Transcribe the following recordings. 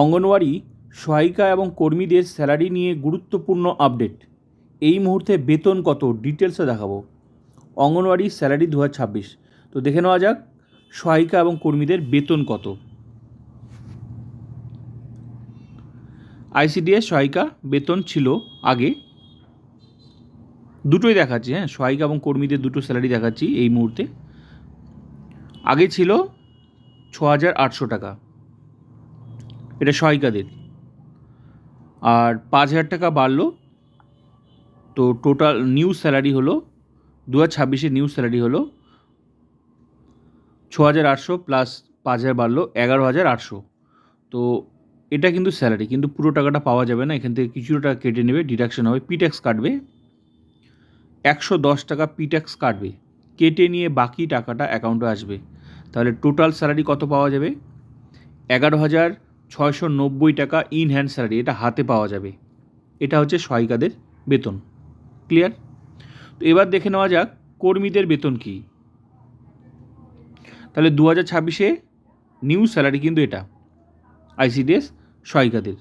অঙ্গনওয়াড়ি সহায়িকা এবং কর্মীদের স্যালারি নিয়ে গুরুত্বপূর্ণ আপডেট। এই মুহূর্তে বেতন কত ডিটেলসে দেখাবো। অঙ্গনওয়াড়ি স্যালারি 2026। তো দেখে নেওয়া যাক সহায়িকা এবং কর্মীদের বেতন কত। আইসিডিএস সহায়িকা বেতন ছিল আগে, দুটোই দেখাচ্ছি, সহায়িকা এবং কর্মীদের দুটো স্যালারি দেখাচ্ছি এই মুহূর্তে। আগে ছিল 6,800 টাকা, এটা সহায়িকাদের, আর 5,000 টাকা বাড়লো। তো টোটাল নিউ স্যালারি হলো 2026 নিউ স্যালারি হলো 6,800 প্লাস 5,000 বাড়লো 11,800। তো এটা কিন্তু স্যালারি, কিন্তু পুরো টাকাটা পাওয়া যাবে না, এখান থেকে কিছুটা টাকা কেটে নেবে, ডিডাকশন হবে, পিট্যাক্স কাটবে, 110 টাকা পিট্যাক্স কাটবে, কেটে নিয়ে বাকি টাকাটা অ্যাকাউন্টে আসবে। তাহলে টোটাল স্যালারি কত পাওয়া যাবে? 11,690 টাকা ইন হ্যান্ড স্যালারি, এটা হাতে পাওয়া যাবে। এটা হচ্ছে সহায়িকাদের বেতন। ক্লিয়ার? তো এবার দেখে নেওয়া যাক কর্মীদের বেতন কী। তাহলে 2026 নিউ স্যালারি কিন্তু এটা আইসিডিএস সহায়িকাদের।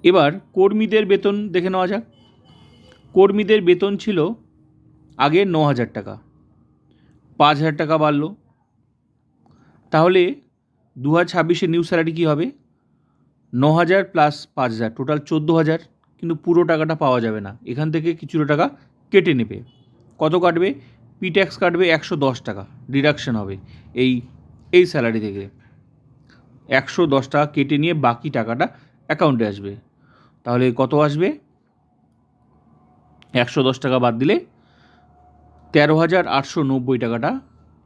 এবার কর্মীদের বেতন দেখে নেওয়া যাক। কর্মীদের বেতন ছিল আগে 9,000 টাকা, 5,000 টাকা বাড়লো। তাহলে 2026 নিউ স্যালারি কী হবে? 9,000 প্লাস 5,000 টোটাল 14,000, কিন্তু পুরো টাকাটা পাওয়া যাবে না, এখান থেকে কিছুটা টাকা কেটে নেবে। কত কাটবে? পিট্যাক্স কাটবে 110 টাকা, ডিডাকশন হবে এই স্যালারি থেকে 110 টাকা কেটে নিয়ে বাকি টাকাটা অ্যাকাউন্টে আসবে। তাহলে কত আসবে? 110 টাকা বাদ দিলে 13,890 টাকাটা,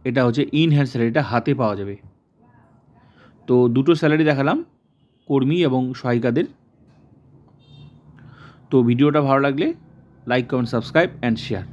এটা হচ্ছে ইন হ্যান্ড স্যালারিটা হাতে পাওয়া যাবে। তো দুটো স্যালারি দেখালাম কর্মী এবং সহায়িকাদের। তো ভিডিওটা ভালো লাগলে like, comment, subscribe and share.